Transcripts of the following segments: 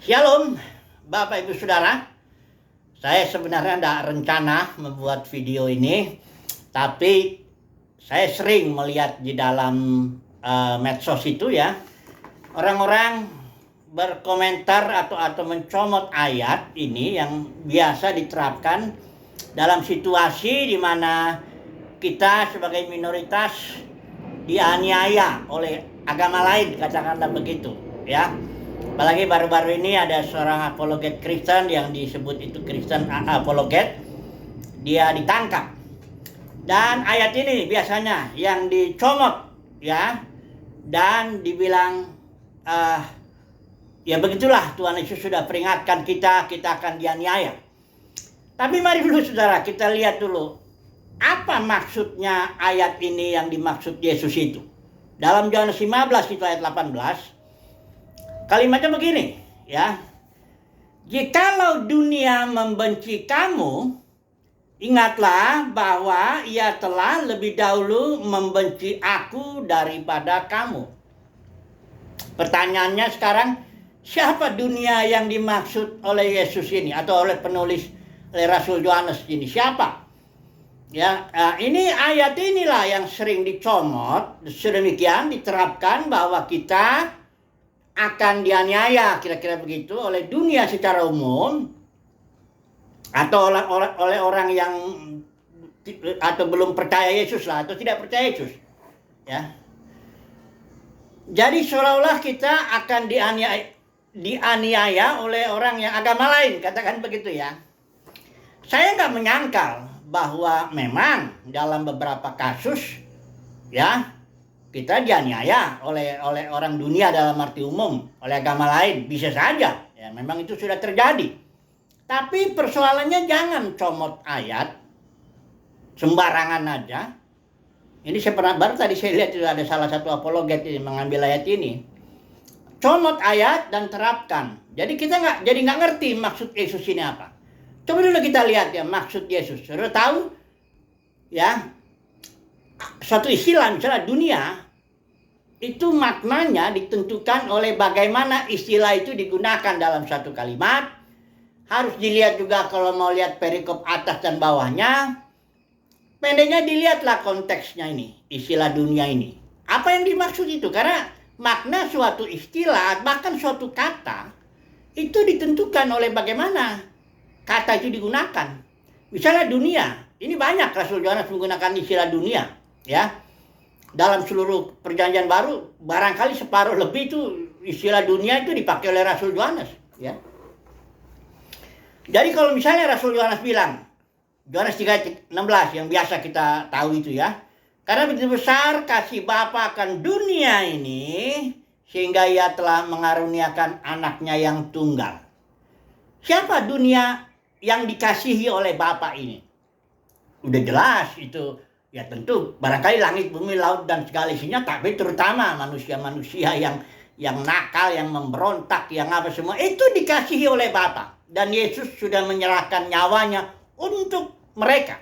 Shalom, Bapak Ibu Saudara. Saya sebenarnya tidak rencana membuat video ini, tapi saya sering melihat di dalam medsos itu ya, orang-orang berkomentar atau mencomot ayat ini yang biasa diterapkan dalam situasi di mana kita sebagai minoritas dianiaya oleh agama lain, katakanlah begitu ya. Apalagi baru-baru ini ada seorang apologet Kristen yang disebut itu Kristen apologet, dia ditangkap. Dan ayat ini biasanya yang dicomot ya, dan dibilang ya begitulah, Tuhan Yesus sudah peringatkan kita akan dianiaya. Tapi mari dulu saudara, kita lihat dulu apa maksudnya ayat ini yang dimaksud Yesus itu. Dalam Yohanes 15 itu ayat 18, kalimatnya begini ya. Jikalau dunia membenci kamu, ingatlah bahwa ia telah lebih dahulu membenci aku daripada kamu. Pertanyaannya sekarang, siapa dunia yang dimaksud oleh Yesus ini atau oleh penulis, oleh Rasul Yohanes ini? Siapa? Ya, ini ayat inilah yang sering dicomot, sedemikian diterapkan bahwa kita akan dianiaya, kira-kira begitu, oleh dunia secara umum, atau oleh orang yang atau belum percaya Yesus lah, atau tidak percaya Yesus ya. Jadi seolah-olah kita akan dianiaya oleh orang yang agama lain, katakan begitu ya. Saya nggak menyangkal bahwa memang dalam beberapa kasus ya, kita dianiaya oleh orang dunia dalam arti umum, oleh agama lain, bisa saja ya, memang itu sudah terjadi. Tapi persoalannya jangan comot ayat sembarangan aja. Ini saya pernah, baru tadi saya lihat itu ada salah satu apologet ini mengambil ayat ini, comot ayat dan terapkan. Jadi kita nggak ngerti maksud Yesus ini apa. Coba dulu kita lihat ya maksud Yesus. Sudah tahu ya, suatu istilah misalnya dunia, itu maknanya ditentukan oleh bagaimana istilah itu digunakan dalam satu kalimat. Harus dilihat juga kalau mau lihat perikop atas dan bawahnya. Pendeknya dilihatlah konteksnya ini, istilah dunia ini. Apa yang dimaksud itu? Karena makna suatu istilah, bahkan suatu kata, itu ditentukan oleh bagaimana kata itu digunakan. Misalnya dunia, ini banyak Rasul Yohanes menggunakan istilah dunia ya. Dalam seluruh perjanjian baru, barangkali separuh lebih itu istilah dunia itu dipakai oleh Rasul Yohanes ya. Jadi kalau misalnya Rasul Yohanes bilang, Yohanes 3:16 yang biasa kita tahu itu ya, karena begitu besar kasih Bapa akan dunia ini, sehingga ia telah mengaruniakan anaknya yang tunggal. Siapa dunia yang dikasihi oleh Bapa ini? Udah jelas itu. Ya tentu barangkali langit, bumi, laut dan segala isinya, tapi terutama manusia-manusia yang nakal, yang memberontak, yang apa semua, itu dikasihi oleh Bapa. Dan Yesus sudah menyerahkan nyawanya untuk mereka.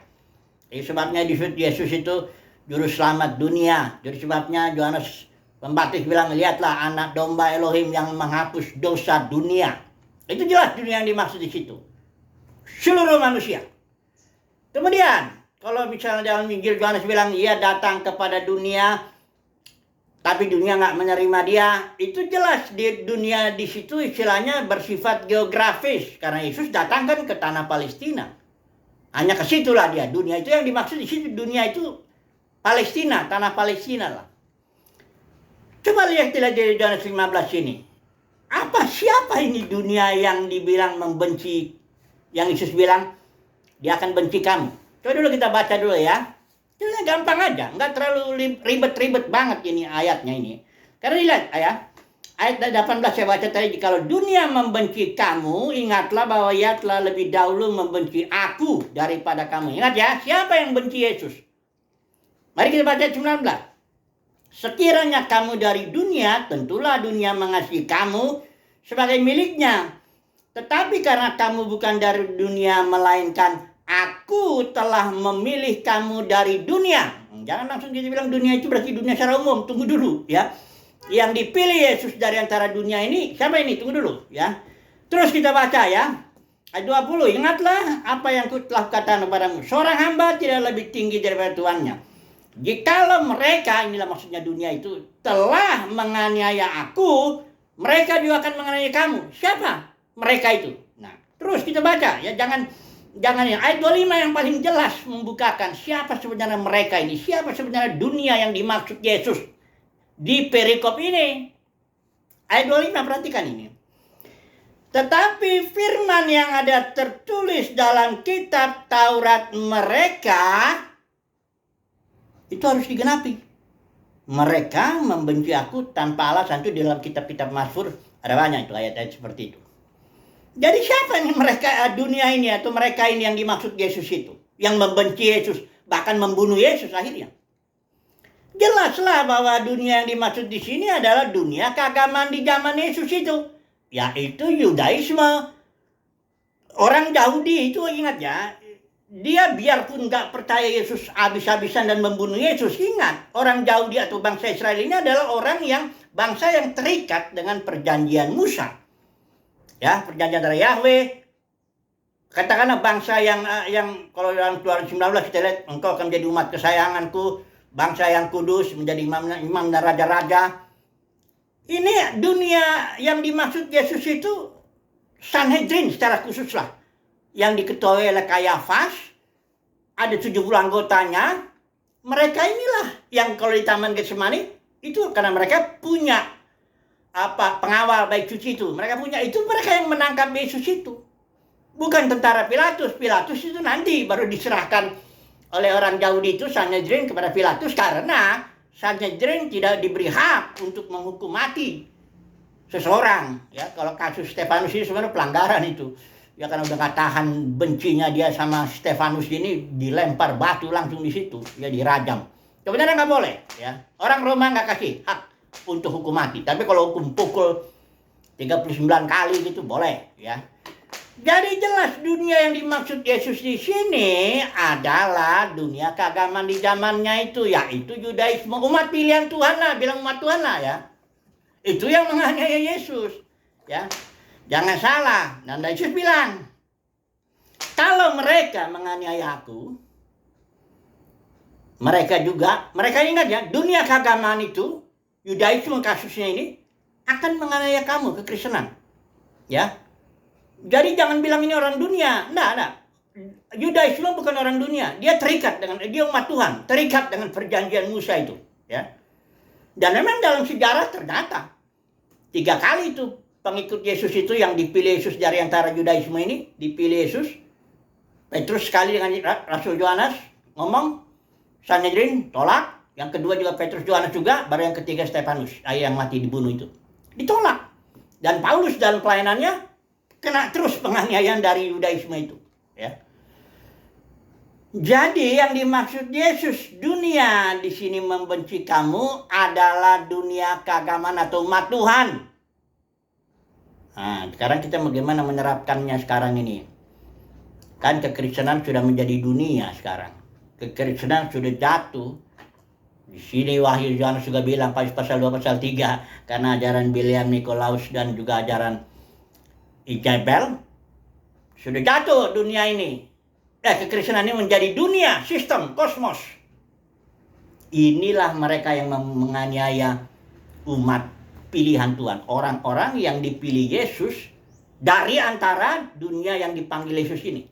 Sebabnya disebut Yesus itu juru selamat dunia. Jadi sebabnya Yohanes Pembaptis bilang, lihatlah anak domba Elohim yang menghapus dosa dunia. Itu jelas dunia yang dimaksud di situ. Seluruh manusia. Kemudian kalau misalnya dalam Injil Yohanes bilang ia datang kepada dunia, tapi dunia nggak menerima dia, itu jelas di dunia di situ istilahnya bersifat geografis, karena Yesus datang kan ke tanah Palestina. Hanya ke situlah dia, dunia itu yang dimaksud di situ, dunia itu Palestina, tanah Palestina lah. Coba lihat di Yohanes 15 ini. Siapa ini dunia yang dibilang membenci, yang Yesus bilang dia akan benci kamu? Coba dulu kita baca dulu ya. Itu gampang aja, nggak terlalu ribet-ribet banget ini ayatnya ini. Karena lihat ayat 18 saya baca tadi, kalau dunia membenci kamu, ingatlah bahwa ia telah lebih dahulu membenci aku daripada kamu. Ingat ya, siapa yang benci Yesus? Mari kita baca 19. Sekiranya kamu dari dunia, tentulah dunia mengasihi kamu sebagai miliknya. Tetapi karena kamu bukan dari dunia, melainkan aku telah memilih kamu dari dunia. Jangan langsung kita bilang dunia itu berarti dunia secara umum. Tunggu dulu ya. Yang dipilih Yesus dari antara dunia ini, siapa ini? Tunggu dulu ya. Terus kita baca ya. Ayat 20, ingatlah apa yang telah katakan kepadamu. Seorang hamba tidak lebih tinggi daripada tuannya. Jikalau mereka, inilah maksudnya dunia itu, telah menganiaya aku, mereka juga akan menganiaya kamu. Siapa mereka itu? Nah, terus kita baca ya, jangan yang ayat 25 yang paling jelas membukakan siapa sebenarnya mereka ini, siapa sebenarnya dunia yang dimaksud Yesus di perikop ini. Ayat 25, perhatikan ini. Tetapi firman yang ada tertulis dalam kitab Taurat mereka itu harus digenapi. Mereka membenci aku tanpa alasan. Itu di dalam kitab-kitab Mazmur ada banyak itu ayat-ayat seperti itu. Jadi siapa nih mereka dunia ini atau mereka ini yang dimaksud Yesus itu? Yang membenci Yesus, bahkan membunuh Yesus akhirnya. Jelaslah bahwa dunia yang dimaksud di sini adalah dunia keagamaan di zaman Yesus itu. Yaitu Yudaisme. Orang Yahudi itu ingat ya, dia biarpun gak percaya Yesus habis-habisan dan membunuh Yesus, ingat, orang Yahudi atau bangsa Israel ini adalah orang yang bangsa yang terikat dengan perjanjian Musa. Ya, perjanjian antara Yahweh. Katakanlah bangsa yang kalau dalam Keluaran 19 kita lihat, engkau akan menjadi umat kesayanganku, bangsa yang kudus, menjadi imam dan raja-raja. Ini dunia yang dimaksud Yesus itu Sanhedrin secara khusus lah. Yang diketuai oleh Kayafas. Ada 70 anggotanya. Mereka inilah yang kalau di Taman Getsemani itu karena mereka punya pengawal bait suci itu. Mereka yang menangkap Yesus itu. Bukan tentara Pilatus. Pilatus itu nanti baru diserahkan oleh orang Yahudi itu Sanhedrin kepada Pilatus karena Sanhedrin tidak diberi hak untuk menghukum mati seseorang. Ya, kalau kasus Stefanus ini sebenarnya pelanggaran itu. Ya karena udah gak tahan bencinya dia sama Stefanus ini, dilempar batu langsung di situ, ya dirajam. Sebenarnya nggak boleh, ya. Orang Roma nggak kasih hak untuk hukum mati. Tapi kalau hukum pukul 39 kali gitu boleh, ya. Jadi jelas dunia yang dimaksud Yesus di sini adalah dunia keagamaan di zamannya itu, yaitu Yudaisme, umat pilihan Tuhan lah, bilang umat Tuhan lah ya. Itu yang menganiaya Yesus, ya. Jangan salah. Dan Yesus bilang, kalau mereka menganiaya aku, mereka ingat ya, dunia keagamaan itu, Yudaisme kasusnya ini akan menganiaya kamu, kekristenan, ya. Jadi jangan bilang ini orang dunia. Enggak. Yudaisme bukan orang dunia. Dia terikat dia umat Tuhan. Terikat dengan perjanjian Musa itu. Ya. Dan memang dalam sejarah ternyata 3 kali itu pengikut Yesus itu yang dipilih Yesus dari antara Yudaisme ini. Dipilih Yesus. Petrus sekali dengan Rasul Yohanes ngomong. Sanhedrin tolak. Yang kedua juga Petrus Yohanes juga. Baru yang ketiga Stefanus. Yang mati dibunuh itu. Ditolak. Dan Paulus dalam pelayanannya kena terus penganiayaan dari Yudaisme itu, ya. Jadi yang dimaksud Yesus dunia di sini membenci kamu adalah dunia keagamaan atau umat Tuhan. Nah, sekarang kita bagaimana menerapkannya sekarang ini? Kan kekristenan sudah menjadi dunia sekarang. Kekristenan sudah jatuh. Di sini Wahyu Yohanes juga bilang pasal 2 pasal 3 karena ajaran Biliam, Nikolaus dan juga ajaran Ijabel sudah jatuh dunia ini. Kekristenan ini menjadi dunia, sistem, kosmos. Inilah mereka yang menganiaya umat pilihan Tuhan. Orang-orang yang dipilih Yesus dari antara dunia yang dipanggil Yesus ini.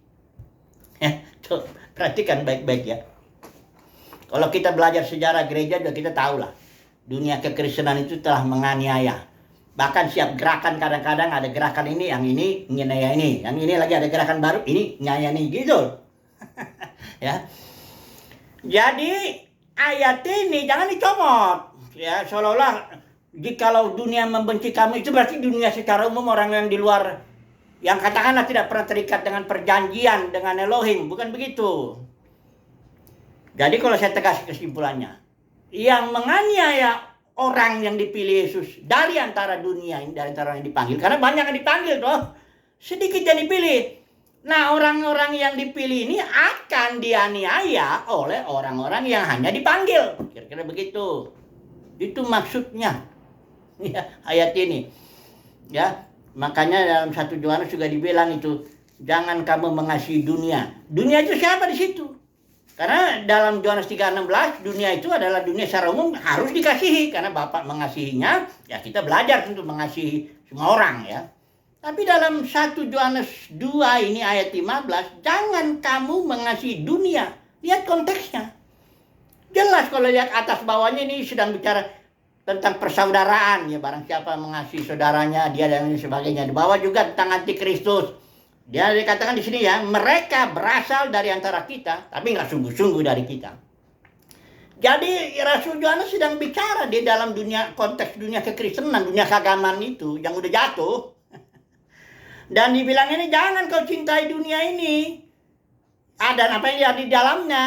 Tuh, perhatikan baik-baik ya. Kalau kita belajar sejarah gereja, kita tahu lah. Dunia kekristenan itu telah menganiaya. Bahkan siap gerakan kadang-kadang ada gerakan ini, yang ini nganiaya ini. Yang ini lagi ada gerakan baru, ini nganiaya ini gitu. Ya. Jadi ayat ini jangan dicomot. Ya, seolah-olah jikalau dunia membenci kamu itu berarti dunia secara umum orang yang di luar yang katakanlah tidak pernah terikat dengan perjanjian dengan Elohim, bukan begitu. Jadi kalau saya tegas kesimpulannya, yang menganiaya orang yang dipilih Yesus dari antara dunia ini, dari antara yang dipanggil, karena banyak yang dipanggil toh, sedikit yang dipilih. Nah, orang-orang yang dipilih ini akan dianiaya oleh orang-orang yang hanya dipanggil. Kira-kira begitu. Itu maksudnya. Ya, ayat ini. Ya. Makanya dalam 1 Yohanes juga dibilang itu, jangan kamu mengasihi dunia. Dunia itu siapa di situ? Karena dalam Yohanes 3:16, dunia itu adalah dunia secara umum harus dikasihi. Karena Bapa mengasihinya, ya kita belajar untuk mengasihi semua orang ya. Tapi dalam 1 Yohanes 2 ini ayat 15, jangan kamu mengasihi dunia. Lihat konteksnya. Jelas kalau lihat atas bawahnya ini sedang bicara tentang persaudaraan. Ya barang siapa mengasihi saudaranya, dia dan sebagainya. Di bawah juga tentang antikristus. Dia dikatakan di sini ya, mereka berasal dari antara kita, tapi nggak sungguh-sungguh dari kita. Jadi Rasul Yohanes sedang bicara di dalam dunia, konteks dunia kekristenan, dunia keagamaan itu yang udah jatuh. Dan dibilang ini, jangan kau cintai dunia ini. Ada apa yang ada di dalamnya.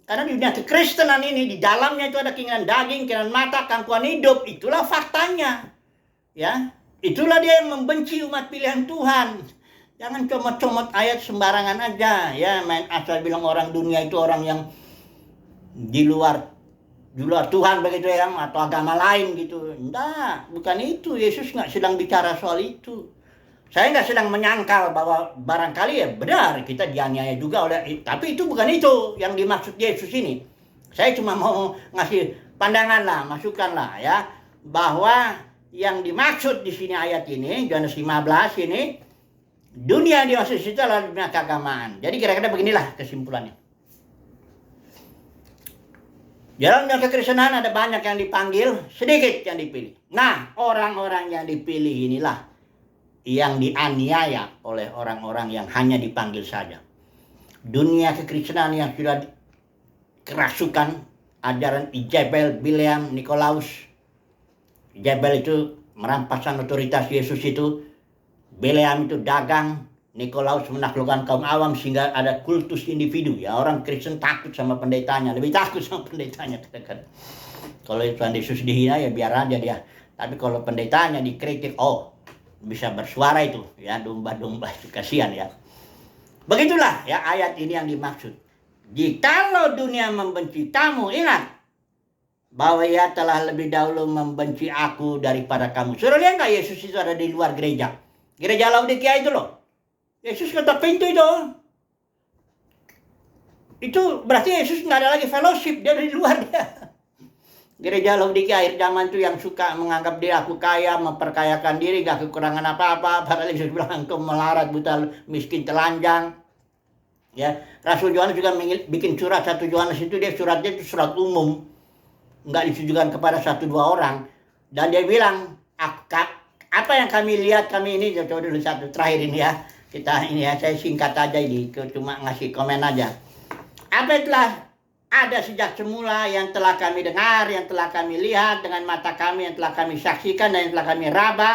Karena di dunia kekristenan ini, di dalamnya itu ada keinginan daging, keinginan mata, keangkuhan hidup. Itulah faktanya. Ya, itulah dia yang membenci umat pilihan Tuhan. Jangan comot-comot ayat sembarangan aja ya, main asal bilang orang dunia itu orang yang di luar Tuhan begitu ya, atau agama lain gitu. Enggak, bukan itu. Yesus nggak sedang bicara soal itu. Saya nggak sedang menyangkal bahwa barangkali ya benar kita dianiaya juga oleh, tapi itu bukan itu yang dimaksud Yesus ini. Saya cuma mau ngasih pandangan lah, masukan lah ya, bahwa yang dimaksud di sini ayat ini Yohanes 15 ini, dunia yang dimaksud itu adalah dunia keagamaan. Jadi kira-kira beginilah kesimpulannya. Dalam dunia kekristenan ada banyak yang dipanggil, sedikit yang dipilih. Nah, orang-orang yang dipilih inilah yang dianiaya oleh orang-orang yang hanya dipanggil saja. Dunia kekristenan yang sudah kerasukan ajaran Ijabel, Bileam, Nikolaus. Ijabel itu merampaskan otoritas Yesus itu. Bileam itu dagang, Nikolaus menaklukkan kaum awam sehingga ada kultus individu. Ya orang Kristen takut sama pendetanya, lebih takut sama pendetanya. Kalau Tuhan Yesus dihina ya biar aja dia. Tapi kalau pendetanya dikritik, oh bisa bersuara itu ya, domba-domba itu kasihan ya. Begitulah ya ayat ini yang dimaksud. Jikalau dunia membenci kamu, ingat bahwa ia telah lebih dahulu membenci aku daripada kamu. Sudah lihat nggak Yesus itu ada di luar gereja? Gereja Laodikia itu loh. Yesus ketok pintu itu. Itu berarti Yesus nggak ada lagi fellowship, dia di luar dia. Gereja Laodikia akhir zaman itu yang suka menganggap dia aku kaya, memperkayakan diri, gak kekurangan apa-apa. Padahal Yesus bilang engkau melarat, buta, miskin, telanjang. Ya, Rasul Yohanes juga bikin surat 1 Yohanes itu, dia suratnya itu surat umum. Nggak ditujukan kepada 1-2 orang. Dan dia bilang, apa yang kami lihat, kami ini, coba dulu satu terakhir ini ya. Kita ini ya, saya singkat aja ini, cuma ngasih komen aja. Apa itulah ada sejak semula yang telah kami dengar, yang telah kami lihat dengan mata kami, yang telah kami saksikan, dan yang telah kami raba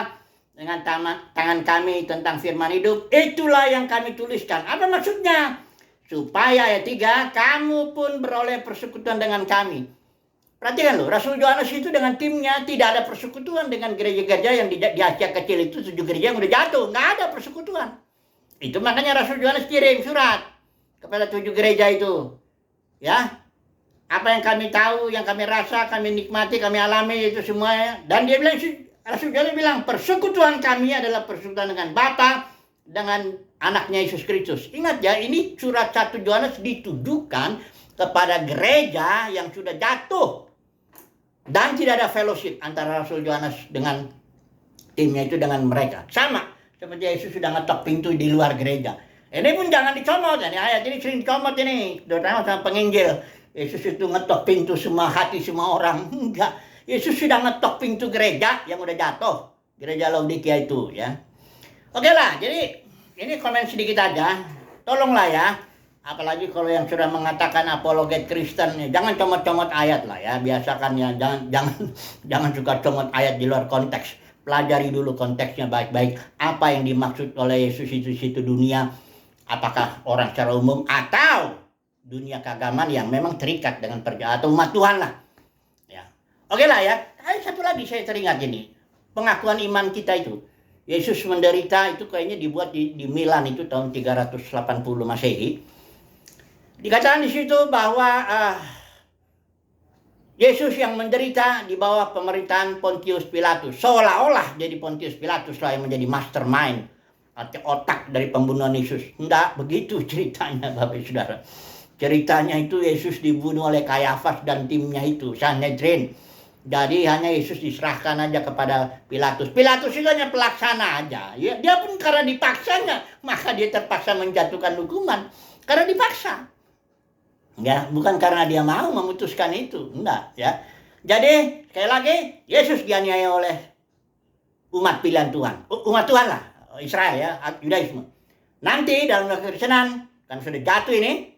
dengan tangan kami tentang firman hidup. Itulah yang kami tuliskan. Apa maksudnya? Supaya ayat 3, kamu pun beroleh persekutuan dengan kami. Perhatikan loh, Rasul Yohanes itu dengan timnya tidak ada persekutuan dengan gereja-gereja yang di Asia kecil itu, 7 gereja yang udah jatuh. Nggak ada persekutuan. Itu makanya Rasul Yohanes kirim surat kepada 7 gereja itu. Ya, apa yang kami tahu, yang kami rasa, kami nikmati, kami alami itu semuanya. Dan dia bilang, Rasul Yohanes bilang, persekutuan kami adalah persekutuan dengan Bapa, dengan anaknya Yesus Kristus. Ingat ya, ini surat 1 Yohanes ditujukan kepada gereja yang sudah jatuh. Dan tidak ada fellowship antara Rasul Yohanes dengan timnya itu dengan mereka. Sama seperti Yesus sudah ngetok pintu di luar gereja. Ini pun jangan dicomot. Ini ayat ini sering dicomot ini. Terutama sama penginjil. Yesus itu ngetok pintu semua hati semua orang. Enggak. Yesus sudah ngetok pintu gereja yang udah jatuh. Gereja Laodikia itu ya. Oke lah. Jadi ini komen sedikit aja. Tolonglah ya. Apalagi kalau yang sudah mengatakan apologet Kristen, ya, jangan comot-comot ayat lah ya, biasakan ya, jangan suka comot ayat di luar konteks. Pelajari dulu konteksnya baik-baik, apa yang dimaksud oleh Yesus itu situ dunia, apakah orang secara umum atau dunia keagamaan yang memang terikat dengan perjalanan atau umat Tuhan lah. Ya. Oke lah ya. Satu lagi saya teringat ini, pengakuan iman kita itu. Yesus menderita itu kayaknya dibuat di Milan itu tahun 380 Masehi. Dikatakan di situ bahwa Yesus yang menderita di bawah pemerintahan Pontius Pilatus. Seolah-olah jadi Pontius Pilatus lah yang menjadi mastermind atau otak dari pembunuhan Yesus. Tidak begitu ceritanya, Bapak Ibu Saudara. Ceritanya itu Yesus dibunuh oleh Kayafas dan timnya itu, Sanhedrin. Jadi hanya Yesus diserahkan aja kepada Pilatus. Pilatus itu hanya pelaksana aja. Ya, dia pun karena dipaksanya, maka dia terpaksa menjatuhkan hukuman. Karena dipaksa. Ya, bukan karena dia mau memutuskan itu. Enggak, ya. Jadi, sekali lagi, Yesus dianiaya oleh umat pilihan Tuhan. Umat Tuhan lah, Israel ya, Yudaisme. Nanti dalam kekristenan, kan sudah jatuh ini,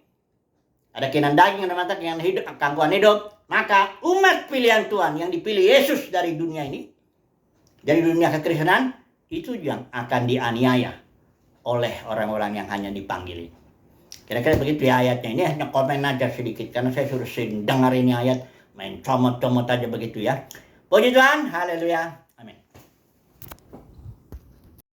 ada keinginan daging, ada mata, keinginan hidup, gangguan hidup. Maka umat pilihan Tuhan yang dipilih Yesus dari dunia ini, dari dunia kekristenan, itu yang akan dianiaya oleh orang-orang yang hanya dipanggil. Kira-kira begitu ya ayatnya. Ini hanya komen aja sedikit, karena saya sudah sering dengar ini ayat, main comot-comot aja begitu ya. Puji Tuhan, haleluya.